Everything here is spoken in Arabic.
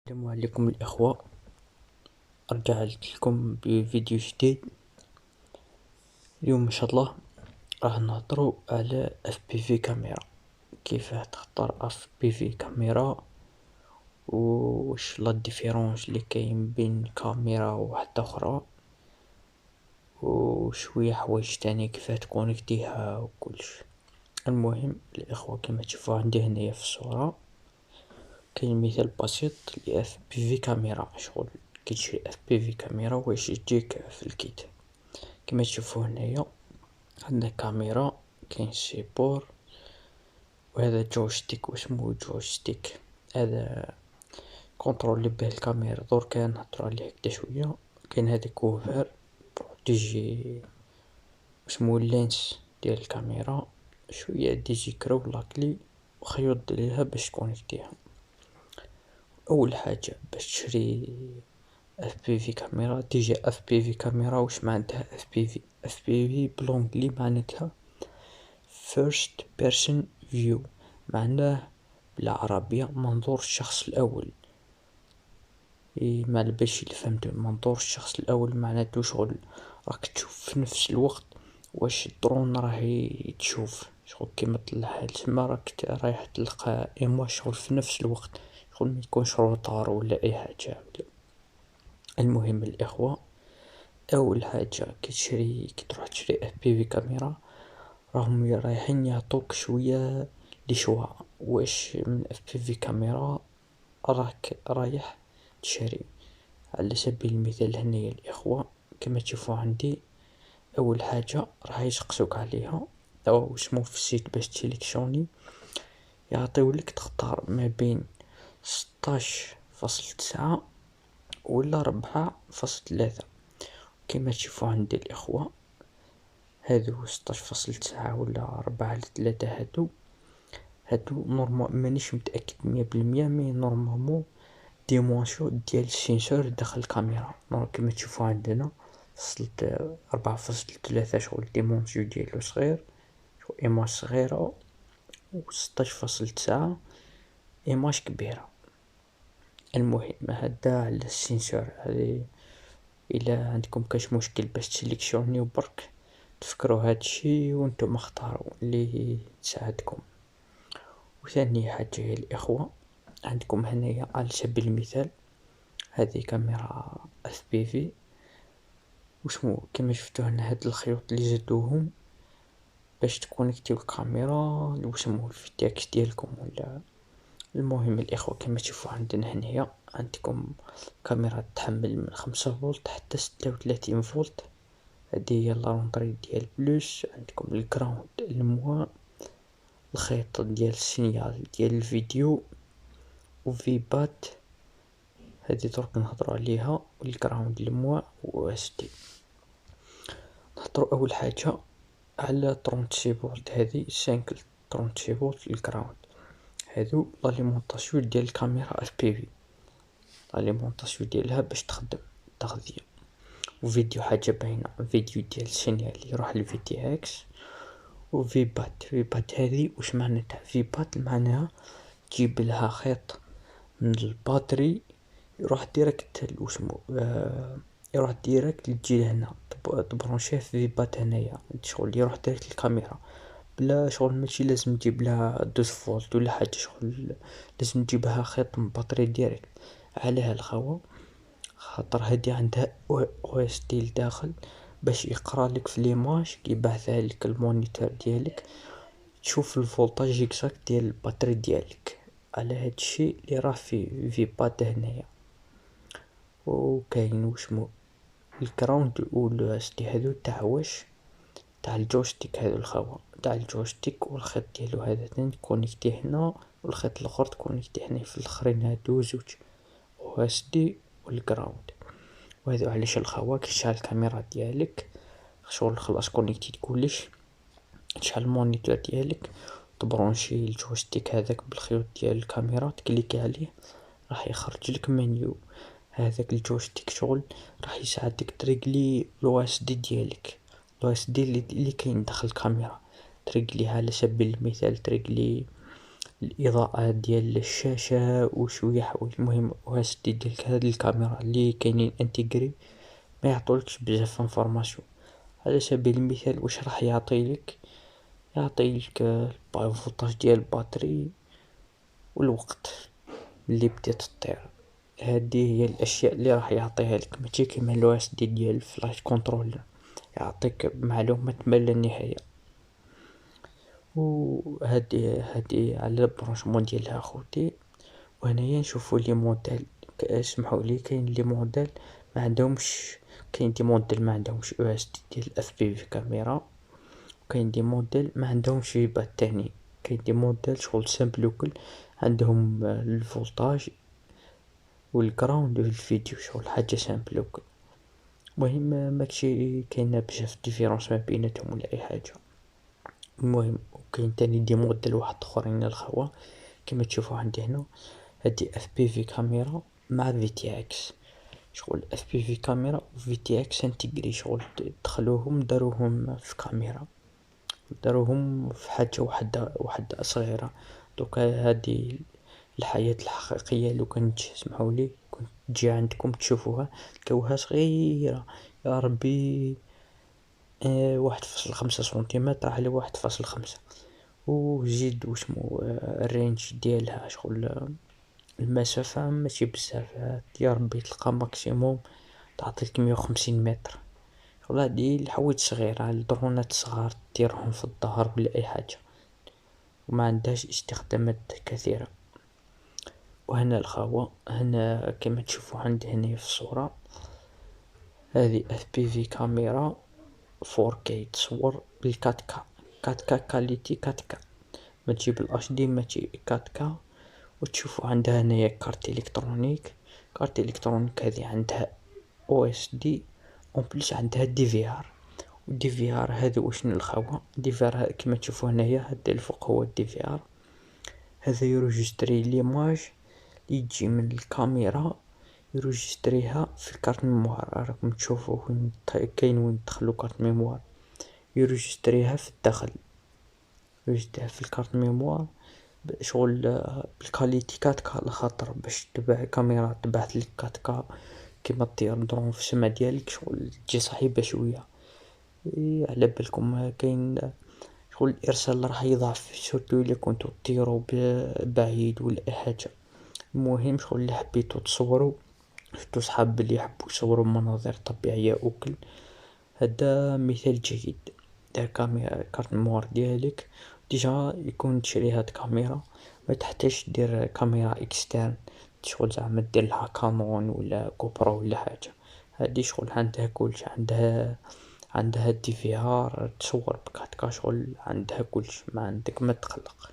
السلام عليكم الإخوة، رجعت لكم بفيديو جديد. اليوم إن شاء الله راح نهضروا على FPV كاميرا، كيف تختار FPV كاميرا، وش لا ديفيرونس اللي كاين بين كاميرا وواحدة أخرى، وشوية حوايج تاني كيف تكونيكتيها وكلش. المهم الإخوة، كما تشوفوا عندي هنايا في الصورة كاين مثال بسيط ل FPV كاميرا. شغل كي تشري FPV كاميرا واش تجيك في الكيت. كما تشوفوا هنايا عندنا كاميرا، كاين سيبور، وهذا جويستيك واسمو جويستيك. هذا كونترولي بيه الكاميرا. دركا نهضرو عليه هكدا شوية. كاين هذا كوفر بروتيجي اسمو اللينس ديال الكاميرا، شوية ديجي كرو لاكلي وخيوط ديالها باش تكونيكتيها. اول حاجة باش تشري FPV كاميرا، ديجا FPV كاميرا واش معناتها؟ FPV بلونجلي معناتها first person view، معناه بالعربية منظور الشخص الأول. معلباليش إلا فهمتو. منظور الشخص الأول معناتو شغل راك تشوف في نفس الوقت واش الدرون راهي تشوف. شغل كيما طلعها لتما راك رايح تلقى ايماج شغل في نفس الوقت، شغل ميكونش روطار ولا أي حاجة. المهم الإخوة، أول حاجة كي تروح تشري FPV كاميرا راهم رايحين يعطوك شوية لشوا واش من FPV كاميرا راك رايح تشري. على سبيل المثال هنايا الإخوة كما تشوفوا عندي، أول حاجة راح يسقسوك عليها أو اسمو في السيت باش تسيليكشوني، يعطيولك تختار ما بين 16.9 ولا 4.3. كما تشوفوا عندي الإخوة، هادو 16.9 ولا 4.3، هادو نورمال مانيش متأكد 100%، مي نورمالمون ديمونسيون ديال السينسور داخل الكاميرا. كما تشوفوا عندنا فصلت 4.3، شغل ديمونسيون ديالو صغير، شغل ايماج صغيرة، و 16.9 ايماج كبيرة. المهم هدا على السينسور هذه. إلا عندكم كاش مشكل باش تسيليكشونيو برك تفكروا هادشي وانتم اختاروا اللي تساعدكم. وثاني حاجة يا الإخوة، عندكم هنايا على سبيل المثال هذه كاميرا FPV، واسمو كما شفتو هنا هاد الخيوط اللي زدوهم باش تكونيكتيو الكاميرا واسمو الفيتاكس ديالكم ولا. المهم الإخوة كما تشوفوا عندنا هنايا عندكم كاميرا تحمل من 5 فولت حتى 36 فولت. هذه هي لاروندري ديال بلوس. عندكم الجراوند الموا، الخيط ديال السينيال ديال الفيديو، وفيبات هذه درك نهضروا عليها، والجراوند الموا و SD. نهضروا اول حاجه على 36 فولت. هذه 5 36 فولت الجراوند. هادو لاليمونطاسيون ديال الكاميرا FPV، لاليمونطاسيون ديالها باش تخدم تغذية. وفيديو حاجة باينة، فيديو ديال السينيال يروح للVTX. وفيبات هذه واش معناتها؟ فيبات معناها تجيب لها خيط من الباتري يروح ديريكت واسمو يروح ديريكت تجي لهنا تبرونشيه في فيبات هنايا، شغل يروح ديريكت للكاميرا بلا شغل. ماشي لازم تجيب لها 12 فولت ولا حاجة، شغل لازم تجيبها خيط من باتري ديريكت. عليها الخوا خاطر هادي عندها OSD لداخل باش يقرا لك في ليماج يبعثها لك المونيتور ديالك، تشوف الفولتاج اكزاكت ديال الباتري ديالك. على هادشي اللي راه في فيبات هنايا. وكاين واسمو الكراوند و SD هادو تاع واش تاع الجويستيك. هادو الخوا تاع الجويستيك، والخيط ديالو هذا ثاني تكونيكتيه هنا، والخيط الاخر تكونيكتيه هنا في الاخرين. هادو زوج OSD والجراوند. وهذا علاش الخوا كي تشعل الكاميرا ديالك شغل خلاص كونيكتيت كلش، تشعل المونيتور ديالك، تبرونشي الجويستيك هذاك بالخيوط ديال الكاميرا، تكليكي عليه راح يخرج لك منيو. هذاك الجويستيك شغل راح يساعدك تريقلي الOSD ديالك، الOSD اللي كاين داخل الكاميرا. تريقليها على سبيل المثال تريقلي الإضاءة ديال الشاشة وشوية حوايج، المهم OS ديال هاد الكاميرا لي كاينين انتيغري ميعطولكش بزاف انفورماسيون. على سبيل المثال واش راح يعطيلك، يعطيلك الفولتاج ديال الباتري والوقت اللي بدات طير. هادي هي الاشياء اللي راح يعطيها لك، ماشي كيما الOS ديال الفلاش كونترول يعطيك معلومات ما لا نهاية. هادي على البرونشمون ديالها خوتي. وهنايا نشوفو لي موديل، اسمحولي كاين لي موديل ما عندهمش، كاين دي موديل ما عندهمش OS ديال FPV كاميرا، وكاين دي موديل ما عندهمش جيبات تاني، كاين دي موديل شغل سامبل وكل عندهم الفولتاج والجراوند والفيديو شغل حاجة سامبل وكل. المهم ماكشي كاينة بزاف ديفيرونس ما بيناتهم ولا اي حاجة. المهم وكاين تاني دي موديل واحد اخرين الخوا كيما تشوفو عندي هنا. هادي FPV كاميرا مع VTX، شغل FPV كاميرا و VTX انتيغري، شغل دخلوهم داروهم في كاميرا، داروهم في حاجة وحدة صغيرة. دوكا هادي الحياة الحقيقية لو كانت سمحولي كنت تجي عندكم تشوفوها تلقاوها صغيرة يا ربي 1.5 سنتيمتر على 1.5، وزيد واسمو الرينج ديالها شغل المسافة ماشي بزاف، يا ربي تلقى ماكسيموم تعطيك 150 متر. شغل هادي الحوايج صغيرة، الدرونات صغار ديرهم في الظهر ولا اي حاجة وما عندهاش استخدامات كثيرة. وهنا الخاوة هنا كما تشوفو عندي هنا في الصورة، هذه FPV كاميرا 4K تصور بال4K، 4K كاليتي 4K، ما تجيب الHD ما تجي 4K. وتشوفو عندها هنايا كارت الكترونيك، كارت الكترونيك هذه عندها OSD اون بليس عندها DVR. والDVR هذا وشنو الخاوة، DVR كما تشوفو هنايا هذا الفوق هو DVR، هذا يروجستري ليماج اللي تجي من الكاميرا، يروجستريها في الكارت ميموار. راكم تشوفو وين كاين وين تدخلو كارت ميموار، يروجستريها في الداخل، يروجستريها في الكارت ميموار شغل بالكاليتي 4K، على خاطر باش تبع كاميرا تبعثلك 4K كيما طير درون في السما ديالك شغل تجي صعيبة شوية. على بالكم كاين شغل الارسال راح يضعف سورتو الا كنتو طيرو بعيد ولا اي حاجة. المهم شغل اللي حبيتو تصورو، شفتو صحاب اللي يحبو يصورو مناظر طبيعية وكل، هدا مثال جيد. دير كاميرا كارت ميموار ديالك ديجا يكون تشري هاد كاميرا، ما تحتاجش دير كاميرا اكسترن شغل زعما ديرلها كانون ولا كوبرو ولا حاجة. هادي شغل عندها كلشي، عندها DVR تصور ب4K شغل عندها كلشي، ما عندك ما تقلق.